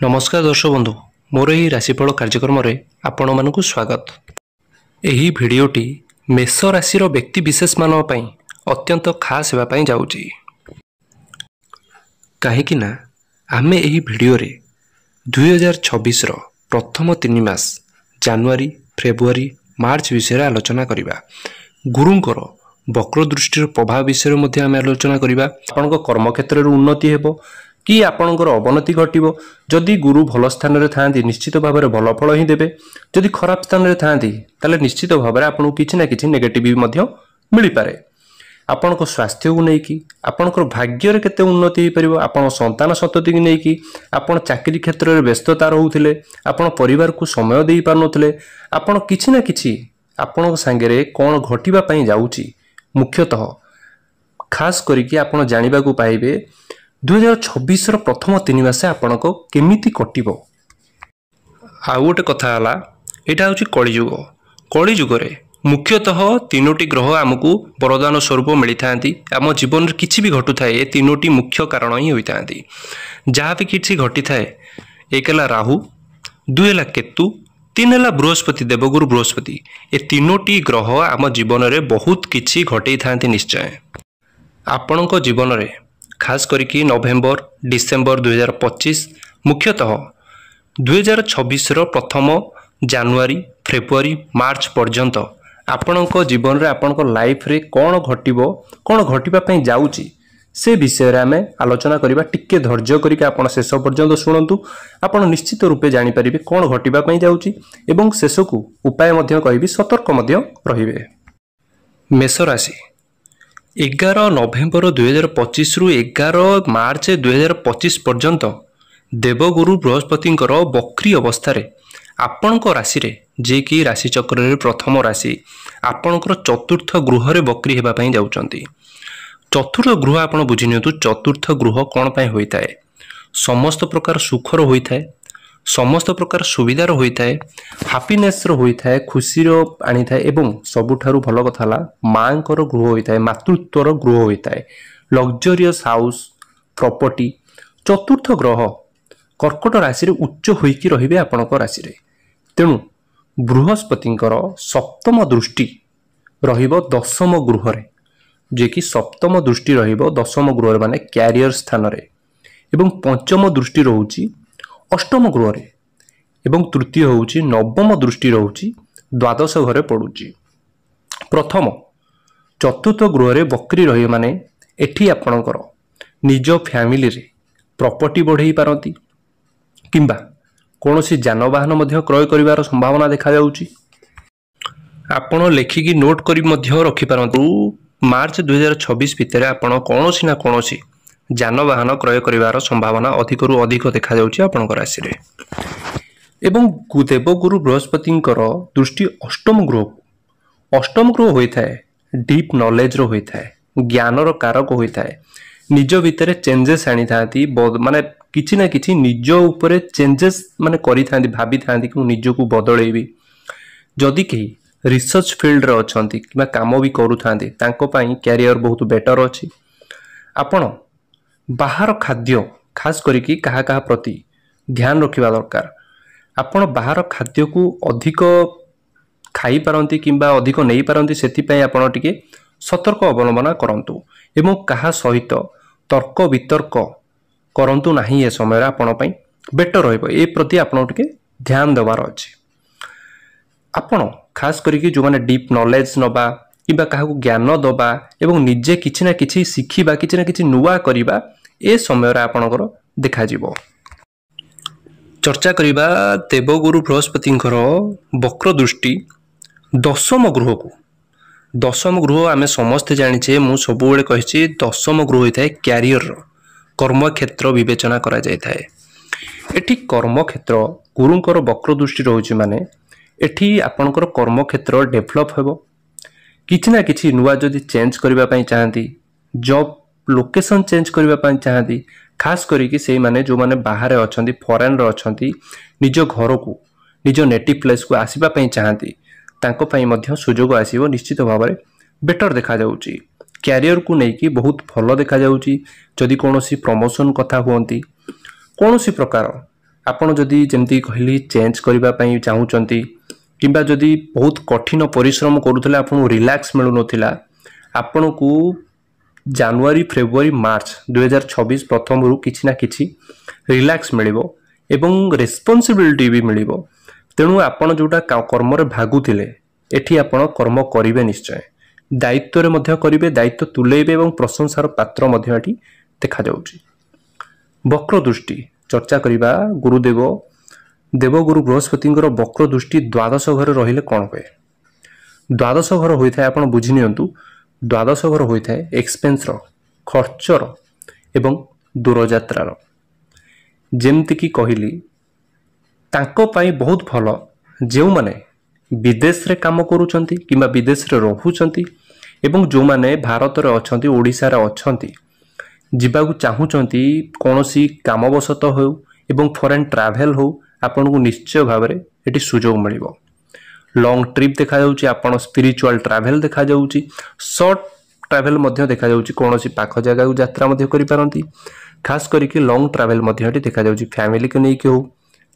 नमस्कार दर्शक बंधु मोर यह राशिफल कार्यक्रम में आपण मानक स्वागत। यही भिडटी मेष राशि व्यक्ति विशेष मान अत्यंत खास होगापी जाऊँगी कहीं आम यही भिडियो 2026 प्रथम 3 मास जनवरी फेब्रुआरी मार्च विषय आलोचना करवा। गुरुंकर वक्र दृष्टि प्रभाव विषय आम आलोचना करवा। आपण कर्मक्षेत्र उन्नति हेबो कि आपणकर अवनति घटो। जदि गुरु भल स्थान में था निश्चित भाव में भल फल ही देवे। जदि खराब स्थान में था निश्चित भाव में आपको किसी ना कि नेगेटिव मिल पारे। आपण स्वास्थ्य को लेकिन आपणकर भाग्य केते उन्नति हो पार। आपण संतान सतति की लेकिन आपण चाकरी क्षेत्र में व्यस्तता रोते आपण परिवार को समय दे पारे। आपण किसी ना कि आपण सांगे कौन घटवाई जाऊँगी मुख्यतः खास करके आपण जानवा पाइबे 2026 प्रथम 3 मास आपण को केमिति कटिबो। आ गोटे कथा हला एटा होची कलिजुग। कलिजुग रे मुख्यतः 3टी ग्रह आमको वरदान स्वरूप मिली थांती। आम जीवन किछि भी घटु थाए 3टी मुख्य कारण ही होई थांती। जहाँ भी किछि घटी थाए एक हला राहु, 2 हला केतु, 3 हला बृहस्पति देवगुरु बृहस्पति। ए 3टी ग्रह आम जीवन रे बहुत किछि घटई थांती। निश्चय आपणको जीवन रे खास करके नवेम्बर डिसेम्बर 2025 मुख्यतः 2026 प्रथम जनवरी फेब्रुआरी मार्च पर्यंत आपणको जीवन रे आपणको लाइफ रे कौन घटिबो कौन घटिबा जाऊँगी से विषय रे आमे आलोचना करिबा। टिके धैर्य करके आपण शेष पर्यंत शुणु। आपण निश्चित रूपे जानि परिबे कौन घटिबा जाऊँगी एवं शेष को उपाय मध्य कहिबी। सतर्क मध्य रहिबे। मेष राशि 11 नवेम्बर 2025 रु 11 मार्च 2025 पर्यंत देवगुरु बृहस्पति वक्री अवस्था आपणक राशि रे जे कि राशि चक्र रे प्रथम राशि आपणकर चतुर्थ गृह रे वक्री होगापी जाउचंती। चतुर्थ गृह आपण बुझी नियंतु। चतुर्थ गृह कौन पाई होता है? समस्त प्रकार सुखर होता है, समस्त प्रकार सुविधार होता है, हैप्पीनेस रो होता है, खुशी रो आनी था एवं सबुठारु भल कथा ला मांकर गृह होता है, मातृत्वर गृह होता है, लग्जरियस हाउस प्रॉपर्टी। चतुर्थ ग्रह कर्कट राशि रे उच्च होइकी रहिबे आपणक राशि रे। तेणु बृहस्पतिंकर सप्तम दृष्टि रहिबो दशम गृह रे, जे कि सप्तम दृष्टि रहिबो दशम गृह रे माने कैरियर स्थान रे एवं पंचम दृष्टि रहउची अष्टम गृह रे एवं तृतीय होउची नवम दृष्टि रहउची द्वादश घरे पड़ुची। प्रथम चतुर्थ गृह रे वक्री रही माने एठी आपणकर निज फैमिली रे प्रॉपर्टी बढ़ई पारती किंबा कौनसी जानवाहन मध्य क्रय करिवार संभावना देखा जाउची। आपण लेखिकी नोट करी मध्य रखि पारंतु मार्च 2026 भितर आपण कौनसी ना कौनसी जानवाहन क्रय करिवार संभावना अधिकरु अधिक देखा जाउची आपणक राशि रे। एवं देवगुरु बृहस्पतिंकर दृष्टि अष्टम ग्रह होता है डीप नॉलेज रो होता है, ज्ञान रो कारक होता है। निज भितर चेंजेस आनी थांती माने किछि ना किछि निज ऊपर चेंजेस माने करि थांती भाबी थांती कि निज को बदलेबी। जदि कहीं रिसर्च फील्ड रे अछंती किबा काम भी करू थांती तांको पई कैरियर बहुत बेटर अछि। आपण बाहर खाद्य खास करके कहा कहा प्रति ध्यान रखिबा दरकार। आपण बाहर खाद्य को अधिक खाई पारंती किंबा अधिक नहीं पारंती सेति आपण टिके सतर्क अवलंबन करंतु एवं कहा सहित तर्क वितर्क करंतु नहीं। ए समय आपण पई बेटर रहइबो। ए प्रति आपण टिके ध्यान देवार अछि। आपण खास करके जो माने डीप नॉलेज नबा किंबा कहा ज्ञान दबा एवं निजे किछि ना किछि सिखिबा किछि ना किछि नुवा करिबा ए समय रे आपणकर देखा जिवो। चर्चा करिबा देवगुरु बृहस्पतिंकर वक्र दृष्टि दशम गृह को। दशम गृह आमे समस्त जानिछे, मु सबुबेले कहिछि दशम गृह होइथाय कैरियर कर्म क्षेत्र विवेचना करा जाय थाए। एठी कर्म क्षेत्र गुरुंकर वक्र दृष्टि रहउछि माने एठी आपणकर कर्म क्षेत्र डेभलप हेबो। किछि ना किछि नुवा जदि चेंज करिबा पई चाहंती, जॉब लोकेशन चेंज करिबा पई चाहंती, खास करिकि सेई माने जो माने बाहर अछंती फॉरेन रे अछंती निज घर को निज नेटिव प्लेस को आसीबा पई चाहंती तांको पई मध्य सुजोग आसीबो। निश्चित भाव में बेटर देखा जाउची। कैरियर को लेकिन बहुत भल देखा जाउची। जदि कोनोसी प्रमोशन कथा हुअंती कौन सी प्रकार आपण जदि जेमती कहली चेंज करबा पई चाहूचंती किंबा जदि बहुत कठिन परिश्रम करूथले आपन रिलैक्स मिलु नथिला आपन को जनवरी फेब्रुआरी मार्च 2026 प्रथम रु किछि ना किछि रिलैक्स मिलिबो एवं रेस्पोंसिबिलिटी भी मिलिबो तेणु आपण जोटा कर्म रे भागुथिले एठी आपण कर्म करिवे निश्चय दायित्व रे मध्य करिवे दायित्व तुलेइबे एवं प्रशंसार पात्र मध्य एठी देखा जाउची। वक्र दृष्टि चर्चा करिबा गुरुदेव देवगुरु बृहस्पति वक्र दृष्टि द्वादश घर रहिले कौन हुए द्वादश घर होता है आपण बुझी नियंतु द्वादश घर होता है एक्सपेंस खर्चर एवं दूरयात्रार जेमती की कहली तांको पाई बहुत भल जो माने विदेश रे काम करूचंती किंबा विदेश रे रहुचंती एवं जो माने भारत रे अछंती ओडिसा रे अछंती जिबाकू चाहूचंती कोनोसी कामवशत हो एवं फॉरेन ट्रैवल हो आपन को निश्चय भाव में एटी सुजोग मिलिबो। लॉन्ग ट्रिप देखा जाउची आपन स्पिरिचुअल ट्रैवल देखा जाउची शॉर्ट ट्रैवल मध्य देखा जाउची कोनोसी पाख जगह को यात्रा मध्य करि पारंती खास करिके लॉन्ग ट्रैवल मध्य एटी देखा जाउची फैमिली को नै के हो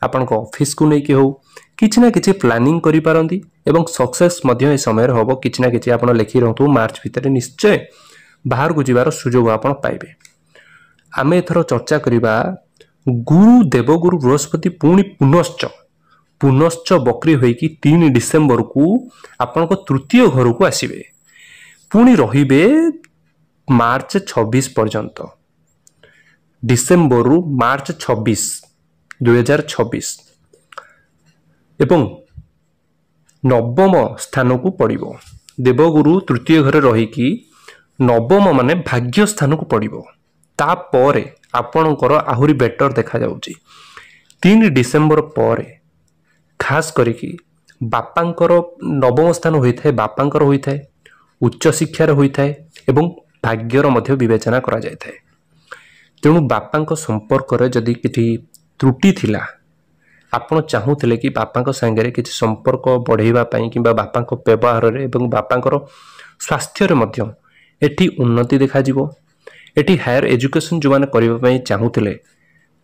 आपन को ऑफिस को नै के हो किछि ना किछि प्लानिंग करि पारंती एवं सक्सेस मध्य ए समय रे होबो किछि ना किछि आपन लेखि रहतु मार्च भीतर निश्चय बाहर को जिबार सुजोग आपन पाइबे। आमे एथरो चर्चा करिबा गुरु देवगुरु बृहस्पति पुणी पुनश्च बक्री होइकी 3 डिसेंबर को आपण को तृतीय घर को आसीबे पुणी रहिबे मार्च 26 पर्यंत डिसेंबर रु मार्च 26 2026 एवं नवम स्थान को पड़िबो देवगुरु तृतीय घर रहिकी नवम माने भाग्य स्थान को पड़िबो तापरे आपणकर आहुरी बेटर देखा जाउची 3 डिसेंबर पर खास करिकी बापांकर नवम स्थान होइथाय बापांकर होइथाय उच्च शिक्षार होइथाय एवं भाग्यर मध्य विवेचना करा जायथाय तेणु बापांक संपर्क रे जदि किछि त्रुटि थिला आपण चाहूथिले कि बापांक संगे किछि संपर्क बढ़ेबा पई किबा बापांक व्यवहार रे एवं बापांकर स्वास्थ्य रे मध्य एठी उन्नति देखा जिवो एटी हायर एजुकेशन जो माने करिबा पई चाहूथिले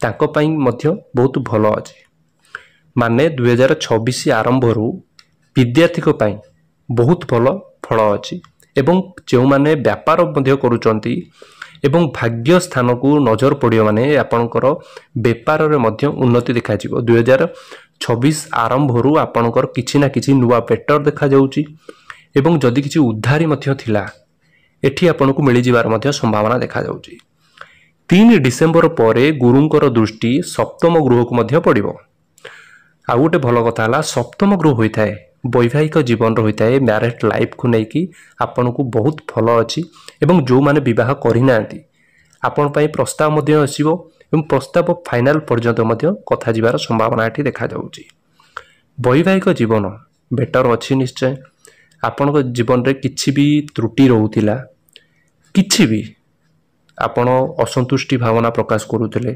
ताको पई मध्य बहुत भलो अछि माने 2026 आरंभ रु विद्यार्थी को पई बहुत भलो फल अछि एवं जो माने व्यापार मध्य करूचंती एवं भाग्य स्थान को नजर पड़ियो माने आपनकर व्यापार रे मध्य उन्नति देखा जिवो 2026 आरंभ रु आपनकर किछि ना किछि नुवा बेटर देखा जाउची एवं जदि किछि उद्धारी मध्य थिला एठी आपन को मिली जिवार मध्य संभावना देखा जाउची 3 डिसेंबर परे गुरुंकर दृष्टि सप्तम गृह को मध्य पड़िबो आ गोटे भल कथा हला सप्तम गृह होइथाय वैवाहिक जीवन होइथाय मैरिड लाइफ को नेकी आपन को बहुत भल अछि एवं जो माने विवाह करि नांती आपन पई प्रस्ताव मध्य आसीबो एवं प्रस्ताव फाइनल पर्यंत मध्य कथा जिवार संभावना एठी देखा जाउची वैवाहिक जीवन बेटर अछि निश्चय आपन को जीवन रे किछि भी त्रुटि रहउतिला किछि भी आपण असंतुष्टि भावना प्रकाश करूथिले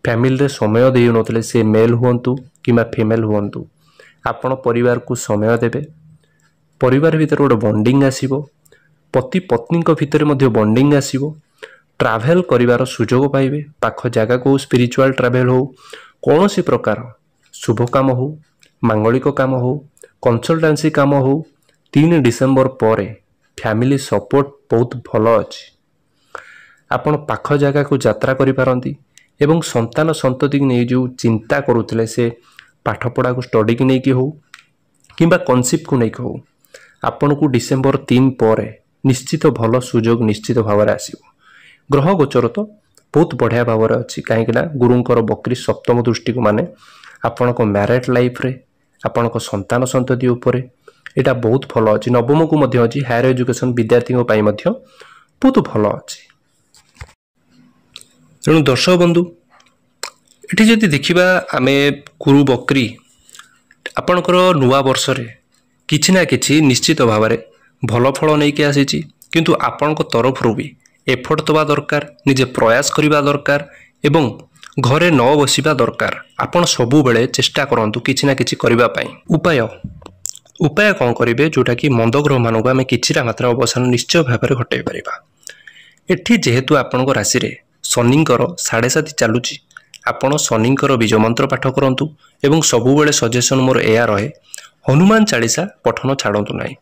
फैमिली रे समय देउ नथिले से मेल हुअंतु किमा फीमेल हुअंतु आपण परिवार को समय देबे परिवार भीतर गोटे बॉन्डिंग आसीबो पति पत्नी को भीतर मध्य बॉन्डिंग आसीबो ट्रैवल करिवार सुजोग पाइबे पाख जगह को स्पिरिचुअल ट्रैवल हो कोनोसी प्रकार शुभ काम हो मांगलिक काम हो कंसल्टेंसी काम हो 3 डिसेंबर पर फैमिली सपोर्ट बहुत भल अछि आपण पाख जगह को यात्रा करि पारंती एवं संतान संतति नै जो चिंता करूथिले से पाठ पढ़ा को स्टडी की नै कि हो किंबा कॉन्सेप्ट को नै कि हो आपण को डिसेंबर 3 पर निश्चित भल सुजोग निश्चित भाव में आसीबो ग्रह गोचर तो बहुत बढ़िया भाव में अछि काहे कि ना गुरुंकर बकरी सप्तम दृष्टि को माने आपण को मैरिड लाइफ रे आपण को संतान संतति ऊपर एटा बहुत भल अछि नवम को मध्य अछि हायर एजुकेशन विद्यार्थी को पाई मध्य बहुत भल अछि तेणु दर्शक बंधु एठी जदि देखिबा आमे गुरु बकरी आपणकर नुआ वर्ष रे किछि ना किछि निश्चित भाव में भल फल नै के आसीछि किंतु आपणक तरफ रु भी एफर्ट दबा दरकार निजे प्रयास करिबा दरकार एवं घरे न बसिबा दरकार आपण सबु बेले चेष्टा करंतु किछि ना किछि करिबा पई उपाय कौन करेंगे जोटा कि मंद ग्रह मान को आम कि मात्रा अवसान निश्चय भाव में घटाई पार एटी जेहेतु आपण राशि रे शनिंकर 7.5 चलुची ଆପଣ ଶନିଙ୍କର ବୀଜ ମନ୍ତ୍ର ପାଠ କରନ୍ତୁ ଏବଂ ସବୁବେଳେ ସଜେସନ୍ ମୋର ଏହା ରହେ ହନୁମାନ ଚାଳିଶା ପଠନ ଛାଡ଼ନ୍ତୁ ନାହିଁ।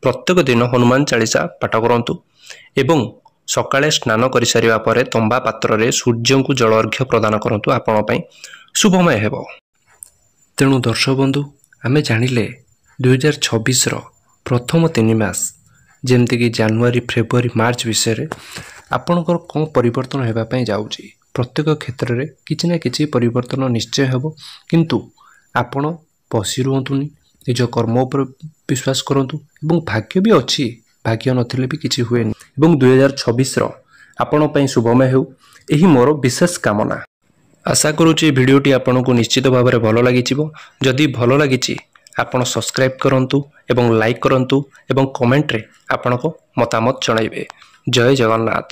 ପ୍ରତ୍ୟେକ ଦିନ ହନୁମାନ ଚାଳିଶା ପାଠ କରନ୍ତୁ ଏବଂ ସକାଳେ ସ୍ନାନ କରିସାରିବା ପରେ ତମ୍ବା ପାତ୍ରରେ ସୂର୍ଯ୍ୟଙ୍କୁ ଜଳ ଅର୍ଘ୍ୟ ପ୍ରଦାନ କରନ୍ତୁ, ଆପଣଙ୍କ ପାଇଁ ଶୁଭମୟ ହେବ। ତେଣୁ ଦର୍ଶକ ବନ୍ଧୁ, ଆମେ ଜାଣିଲେ 2026ର ପ୍ରଥମ 3 ମାସ ଯେମିତିକି ଜାନୁଆରୀ, ଫେବୃଆରୀ, ମାର୍ଚ୍ଚ ବିଷୟରେ ଆପଣଙ୍କର କ'ଣ ପରିବର୍ତ୍ତନ ହେବା ପାଇଁ ଯାଉଛି। ପ୍ରତ୍ୟେକ କ୍ଷେତ୍ରରେ କିଛି ନା କିଛି ପରିବର୍ତ୍ତନ ନିଶ୍ଚୟ ହେବ, କିନ୍ତୁ ଆପଣ ବସି ରୁହନ୍ତୁନି, ନିଜ କର୍ମ ଉପରେ ବିଶ୍ୱାସ କରନ୍ତୁ ଏବଂ ଭାଗ୍ୟ ବି ଅଛି, ଭାଗ୍ୟ ନଥିଲେ ବି କିଛି ହୁଏନି ଏବଂ 2026ର ଆପଣ ପାଇଁ ଶୁଭମୟ ହେଉ, ଏହି ମୋର ବିଶେଷ କାମନା। ଆଶା କରୁଛି ଭିଡ଼ିଓଟି ଆପଣଙ୍କୁ ନିଶ୍ଚିତ ଭାବରେ ଭଲ ଲାଗିଯିବ। ଯଦି ଭଲ ଲାଗିଛି ଆପଣ ସବସ୍କ୍ରାଇବ୍ କରନ୍ତୁ ଏବଂ ଲାଇକ୍ କରନ୍ତୁ ଏବଂ କମେଣ୍ଟରେ ଆପଣଙ୍କ ମତାମତ ଜଣାଇବେ। ଜୟ ଜଗନ୍ନାଥ।